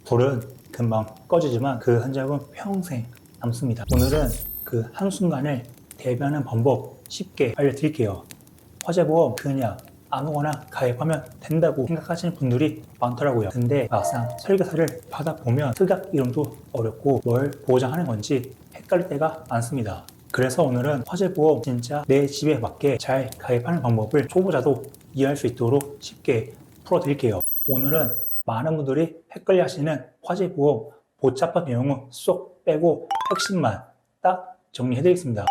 불은 금방 꺼지지만 그 흔적은 평생 남습니다. 오늘은 그 한순간을 대비하는 방법 쉽게 알려드릴게요. 화재보험 그냥 아무거나 가입하면 된다고 생각하시는 분들이 많더라고요. 근데 막상 설계서를 받아보면 특약 이름도 어렵고 뭘 보장하는 건지 헷갈릴 때가 많습니다. 그래서 오늘은 화재보험 진짜 내 집에 맞게 잘 가입하는 방법을 초보자도 이해할 수 있도록 쉽게 풀어드릴게요. 오늘은 많은 분들이 헷갈려 하시는 화재보험 복잡한 내용은 쏙 빼고 핵심만 딱 정리해드리겠습니다.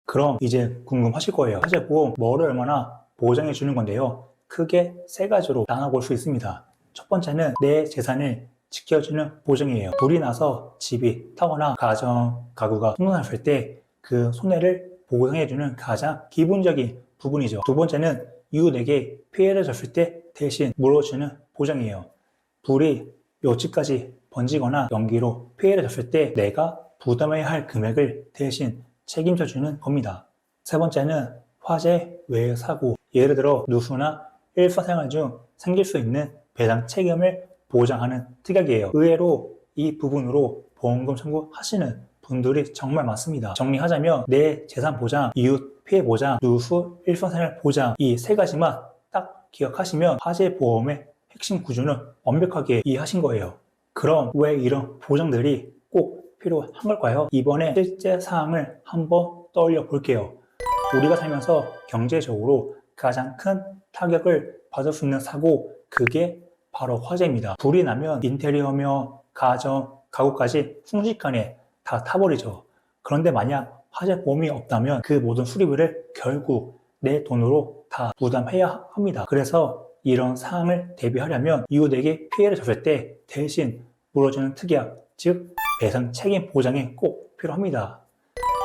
그럼 이제 궁금하실 거예요. 화재보험 뭐를 얼마나 보장해 주는 건데요. 크게 세 가지로 나눠볼 수 있습니다. 첫 번째는 내 재산을 지켜주는 보증이에요. 불이 나서 집이 타거나 가구가 손상했을 때 그 손해를 보상해주는 가장 기본적인 부분이죠. 두 번째는 이웃에게 피해를 줬을 때 대신 물어주는 보장이에요. 불이 묘지까지 번지거나 연기로 피해를 줬을 때 내가 부담해야 할 금액을 대신 책임져주는 겁니다. 세 번째는 화재 외의 사고, 예를 들어 누수나 일상생활 중 생길 수 있는 배상 책임을 보장하는 특약이에요. 의외로 이 부분으로 보험금 청구하시는 분들이 정말 많습니다. 정리하자면 내 재산 보장, 이웃 피해 보장, 누수 일상생활 보장 이 세 가지만 딱 기억하시면 화재 보험의 핵심 구조는 완벽하게 이해하신 거예요. 그럼 왜 이런 보장들이 꼭 필요한 걸까요? 이번에 실제 사항을 한번 떠올려 볼게요. 우리가 살면서 경제적으로 가장 큰 타격을 받을 수 있는 사고, 그게 바로 화재입니다. 불이 나면 인테리어며 가정, 가구까지 순식간에 다 타버리죠. 그런데 만약 화재 보험이 없다면 그 모든 수리비를 결국 내 돈으로 다 부담해야 합니다. 그래서 이런 상황을 대비하려면 이웃에게 피해를 줬을 때 대신 물어주는 특약, 즉 배상 책임 보장이 꼭 필요합니다.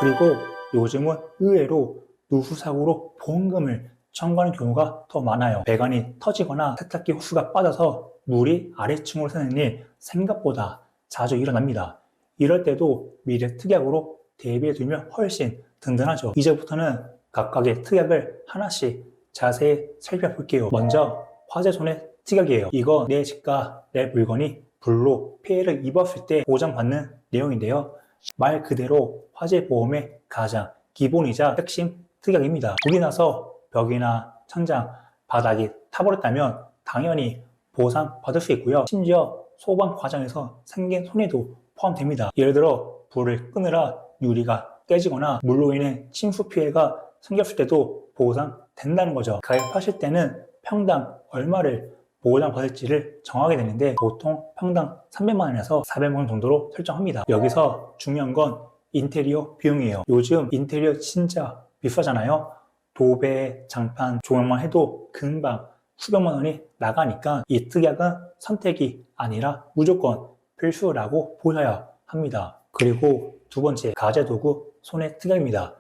그리고 요즘은 의외로 누수 사고로 보험금을 청구하는 경우가 더 많아요. 배관이 터지거나 세탁기 호스가 빠져서 물이 아래층으로 새는 일 생각보다 자주 일어납니다. 이럴 때도 미리 특약으로 대비해두면 훨씬 든든하죠. 이제부터는 각각의 특약을 하나씩 자세히 살펴볼게요. 먼저 화재 손해 특약이에요. 이건 내 집과 내 물건이 불로 피해를 입었을 때 보장받는 내용인데요. 말 그대로 화재 보험의 가장 기본이자 핵심 특약입니다. 불이 나서 벽이나 천장, 바닥이 타버렸다면 당연히 보상받을 수 있고요. 심지어 소방 과정에서 생긴 손해도 포함됩니다. 예를 들어 불을 끄느라 유리가 깨지거나 물로 인해 침수 피해가 생겼을 때도 보상된다는 거죠. 가입하실 때는 평당 얼마를 보장받을지를 정하게 되는데 보통 평당 300만 원에서 400만 원 정도로 설정합니다. 여기서 중요한 건 인테리어 비용이에요. 요즘 인테리어 진짜 비싸잖아요. 도배, 장판, 조명만 해도 금방 수백만 원이 나가니까 이 특약은 선택이 아니라 무조건 필수라고 보셔야 합니다. 그리고 두 번째, 가재도구 손해 특약입니다.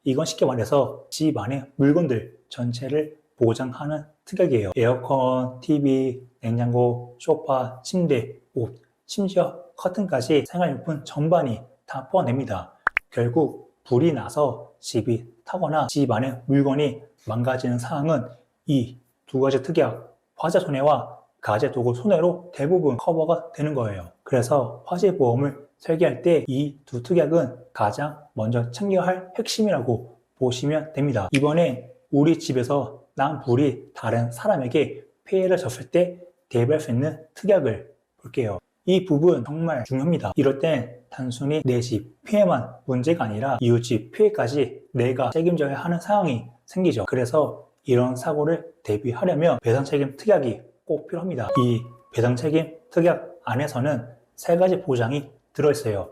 이건 쉽게 말해서 집 안의 물건들 전체를 보장하는 특약이에요. 에어컨, TV, 냉장고, 소파, 침대, 옷, 심지어 커튼까지 생활용품 전반이 다 포함됩니다. 결국 불이 나서 집이 타거나 집 안의 물건이 망가지는 상황은 이 두 가지 특약, 화재 손해와 가재 도구 손해로 대부분 커버가 되는 거예요. 그래서 화재 보험을 설계할 때 이 두 특약은 가장 먼저 챙겨야 할 핵심이라고 보시면 됩니다. 이번에 우리 집에서 난 불이 다른 사람에게 피해를 줬을 때 대비할 수 있는 특약을 볼게요. 이 부분 정말 중요합니다. 이럴 땐 단순히 내 집 피해만 문제가 아니라 이웃집 피해까지 내가 책임져야 하는 상황이 생기죠. 그래서 이런 사고를 대비하려면 배상 책임 특약이 꼭 필요합니다. 이 배상 책임 특약 안에서는 세 가지 보장이 들어있어요.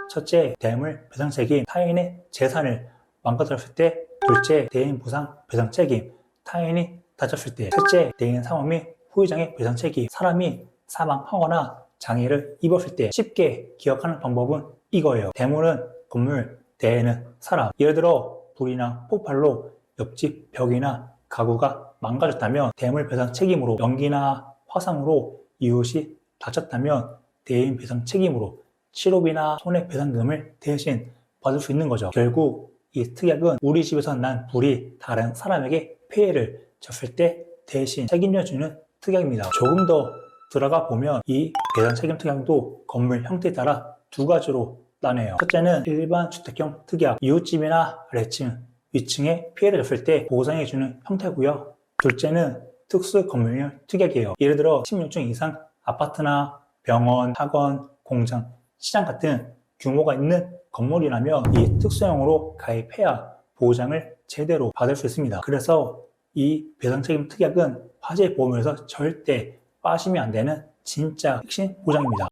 첫째, 대물 배상 책임, 타인의 재산을 망가뜨렸을 때. 둘째, 대인 부상 배상 책임, 타인이 다쳤을 때. 셋째, 대인 사망 및 후유장애 배상 책임, 사람이 사망하거나 장애를 입었을 때. 쉽게 기억하는 방법은 이거예요. 대물은 건물, 대는 사람. 예를 들어 불이나 폭발로 옆집 벽이나 가구가 망가졌다면 대물 배상 책임으로, 연기나 화상으로 이웃이 다쳤다면 대인 배상 책임으로 치료비나 손해배상금을 대신 받을 수 있는 거죠. 결국 이 특약은 우리 집에서 난 불이 다른 사람에게 피해를 줬을 때 대신 책임져주는 특약입니다. 조금 더 들어가 보면 이 배상 책임 특약도 건물 형태에 따라 두 가지로 나뉘어요. 첫째는 일반 주택형 특약, 이웃집이나 아래층, 위층에 피해를 줬을 때 보상해주는 형태고요. 둘째는 특수 건물형 특약이에요. 예를 들어 16층 이상 아파트나 병원, 학원, 공장, 시장 같은 규모가 있는 건물이라면 이 특수형으로 가입해야 보장을 제대로 받을 수 있습니다. 그래서 이 배상 책임 특약은 화재 보험에서 절대 빠지면 안 되는 진짜 핵심 보장입니다.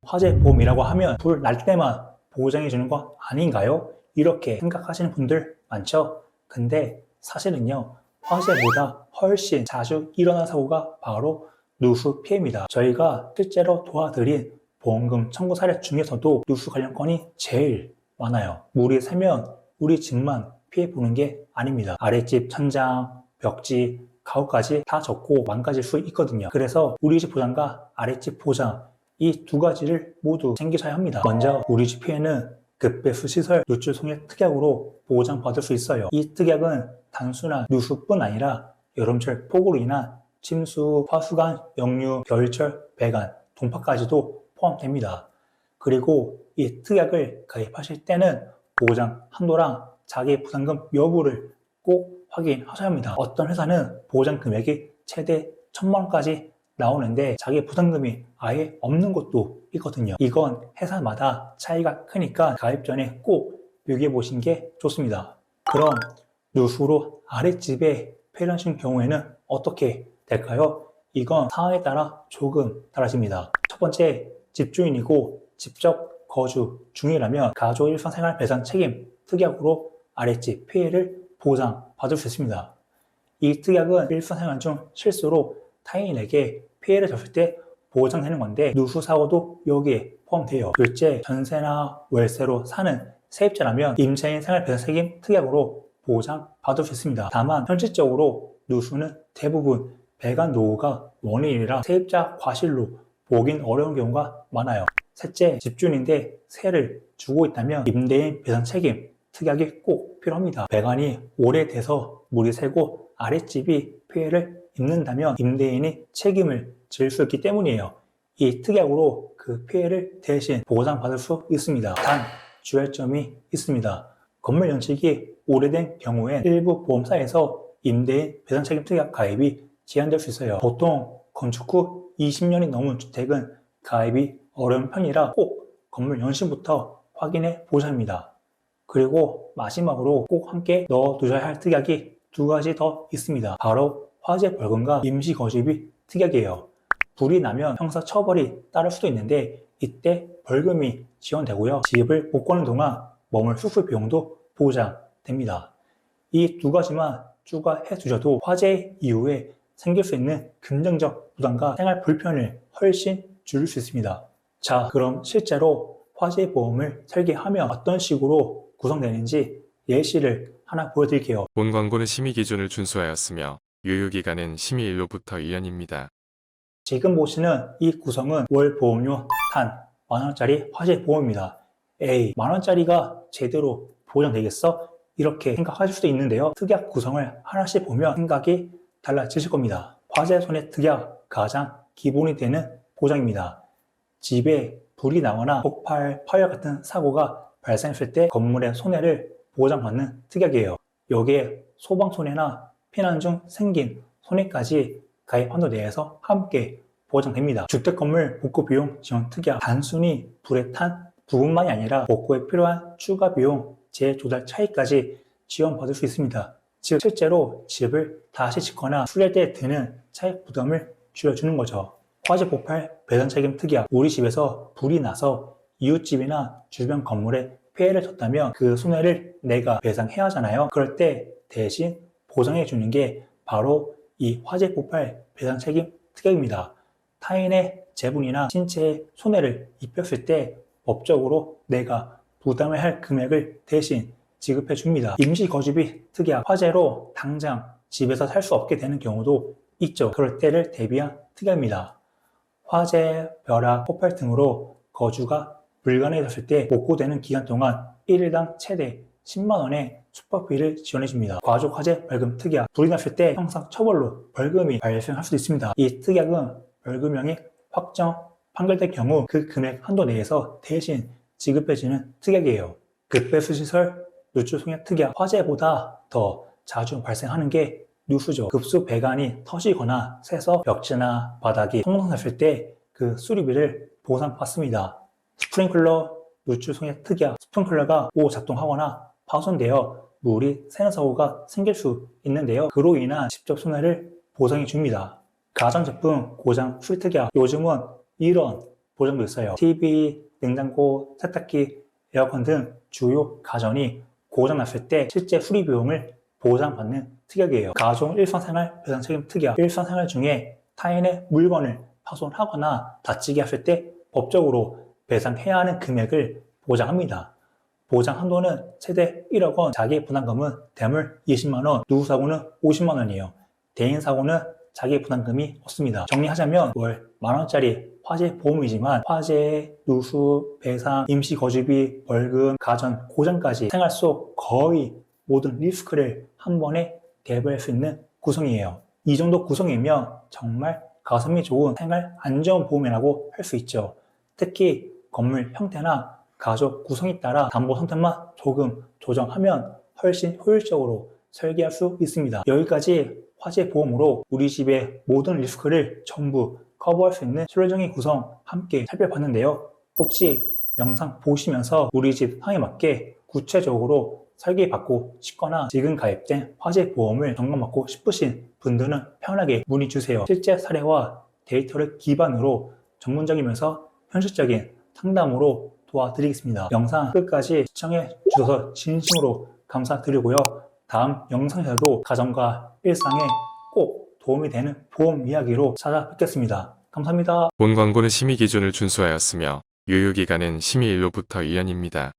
화재 보험이라고 하면 불 날 때만 보장해 주는 거 아닌가요? 이렇게 생각하시는 분들 많죠? 근데 사실은요, 화재보다 훨씬 자주 일어나는 사고가 바로 누수 피해입니다. 저희가 실제로 도와드린 보험금 청구 사례 중에서도 누수 관련 건이 제일 많아요. 물이 새면 우리 집만 피해 보는 게 아닙니다. 아랫집 천장, 벽지, 가구까지 다 젖고 망가질 수 있거든요. 그래서 우리 집 보장과 아랫집 보장, 이 두 가지를 모두 챙기셔야 합니다. 먼저 우리 집 피해는 급배수 시설 누출 손해 특약으로 보장받을 수 있어요. 이 특약은 단순한 누수뿐 아니라 여름철 폭우로 인한 침수, 화수관, 역류, 겨울철 배관, 동파까지도 포함됩니다. 그리고 이 특약을 가입하실 때는 보장 한도랑 자기 부담금 여부를 꼭 확인하셔야 합니다. 어떤 회사는 보장 금액이 최대 1,000만 원까지 나오는데 자기 부담금이 아예 없는 곳도 있거든요. 이건 회사마다 차이가 크니까 가입 전에 꼭 비교해 보시는 게 좋습니다. 그럼 누수로 아랫집에 피해하신 경우에는 어떻게 될까요? 이건 상황에 따라 조금 달라집니다. 첫 번째, 집주인이고 직접 거주 중이라면 가족 일상생활 배상 책임 특약으로 아랫집 피해를 보장받을 수 있습니다. 이 특약은 일상생활 중 실수로 타인에게 피해를 줬을 때 보장되는 건데 누수사고도 여기에 포함돼요. 둘째, 전세나 월세로 사는 세입자라면 임차인 생활배상 책임 특약으로 보장받을 수 있습니다. 다만 현실적으로 누수는 대부분 배관 노후가 원인이라 세입자 과실로 보긴 어려운 경우가 많아요. 셋째, 집주인인데 세를 주고 있다면 임대인 배상 책임 특약이 꼭 필요합니다. 배관이 오래돼서 물이 새고 아랫집이 피해를 입는다면 임대인이 책임을 질 수 있기 때문이에요. 이 특약으로 그 피해를 대신 보상받을 수 있습니다. 단, 주의할 점이 있습니다. 건물 연식이 오래된 경우엔 일부 보험사에서 임대인 배상 책임 특약 가입이 제한될 수 있어요. 보통 건축 후 20년이 넘은 주택은 가입이 어려운 편이라 꼭 건물 연식부터 확인해 보셔야 합니다. 그리고 마지막으로 꼭 함께 넣어두셔야 할 특약이 두 가지 더 있습니다. 바로 화재 벌금과 임시 거주비 특약이에요. 불이 나면 형사 처벌이 따를 수도 있는데 이때 벌금이 지원되고요. 집을 못 거는 동안 머물 수술 비용도 보장됩니다. 이 두 가지만 추가해 두셔도 화재 이후에 생길 수 있는 금전적 부담과 생활 불편을 훨씬 줄일 수 있습니다. 자, 그럼 실제로 화재 보험을 설계하면 어떤 식으로 구성되는지 예시를 하나 보여드릴게요. 본 광고는 심의 기준을 준수하였으며 유효기간은 심의일로부터 1년입니다. 지금 보시는 이 구성은 월 보험료 단 만원짜리 화재 보험입니다. 에이, 만원짜리가 제대로 보장되겠어? 이렇게 생각하실 수도 있는데요. 특약 구성을 하나씩 보면 생각이 달라지실 겁니다. 화재 손해 특약 가장 기본이 되는 보장입니다. 집에 불이 나거나 폭발, 파열 같은 사고가 발생했을 때 건물의 손해를 보장받는 특약이에요. 여기에 소방 손해나 피난 중 생긴 손해까지 가입 한도 내에서 함께 보장됩니다. 주택건물 복구 비용 지원 특약, 단순히 불에 탄 부분만이 아니라 복구에 필요한 추가 비용, 재조달 차이까지 지원받을 수 있습니다. 즉 실제로 집을 다시 짓거나 수리할 때 드는 차익 부담을 줄여주는 거죠. 화재 폭발 배상 책임 특약, 우리 집에서 불이 나서 이웃집이나 주변 건물에 피해를 줬다면 그 손해를 내가 배상해야 하잖아요. 그럴 때 대신 보상해 주는 게 바로 이 화재 폭발 배상 책임 특약입니다. 타인의 재분이나 신체에 손해를 입혔을 때 법적으로 내가 부담해야 할 금액을 대신 지급해 줍니다. 임시 거주비 특약, 화재로 당장 집에서 살 수 없게 되는 경우도 있죠. 그럴 때를 대비한 특약입니다. 화재, 벼락, 폭발 등으로 거주가 불가능해졌을 때 복구되는 기간 동안 1일당 최대 10만 원의 숙박비를 지원해줍니다. 가족 화재 벌금 특약, 불이 났을 때 형사 처벌로 벌금이 발생할 수도 있습니다. 이 특약은 벌금형이 확정 판결될 경우 그 금액 한도 내에서 대신 지급해주는 특약이에요. 급배수시설 누추송해 특약, 화재보다 더 자주 발생하는 게 누수죠. 급수 배관이 터지거나 새서 벽지나 바닥이 손상됐을 때 그 수리비를 보상받습니다. 스프링클러 누추송해 특약, 스프링클러가 오작동하거나 파손되어 물이 새는 사고가 생길 수 있는데요. 그로 인한 직접 손해를 보상해 줍니다. 가전제품 고장 수리 특약, 요즘은 이런 보장도 있어요. TV, 냉장고, 세탁기, 에어컨 등 주요 가전이 고장났을 때 실제 수리 비용을 보상받는 특약이에요. 가족 일상생활 배상 책임 특약, 일상생활 중에 타인의 물건을 파손하거나 다치게 했을 때 법적으로 배상해야 하는 금액을 보장합니다. 보장 한도는 최대 1억 원, 자기 부담금은 대물 20만 원, 누수 사고는 50만 원이에요. 대인 사고는 자기 부담금이 없습니다. 정리하자면 월 10,000원짜리 화재 보험이지만 화재, 누수, 배상, 임시 거주비, 벌금, 가전, 고장까지 생활 속 거의 모든 리스크를 한 번에 대비할 수 있는 구성이에요. 이 정도 구성이면 정말 가성비 좋은 생활 안전보험이라고 할 수 있죠. 특히 건물 형태나 가족 구성에 따라 담보 선택만 조금 조정하면 훨씬 효율적으로 설계할 수 있습니다. 여기까지 화재 보험으로 우리 집의 모든 리스크를 전부 커버할 수 있는 실용적인 구성 함께 살펴봤는데요. 혹시 영상 보시면서 우리 집 상황에 맞게 구체적으로 설계받고 싶거나 지금 가입된 화재 보험을 점검받고 싶으신 분들은 편하게 문의 주세요. 실제 사례와 데이터를 기반으로 전문적이면서 현실적인 상담으로 도와드리겠습니다. 영상 끝까지 시청해 주셔서 진심으로 감사드리고요. 다음 영상에서도 가정과 일상에 꼭 도움이 되는 보험 이야기로 찾아뵙겠습니다. 감사합니다. 본 광고는 심의 기준을 준수하였으며 유효기간은 심의일로부터 2년입니다.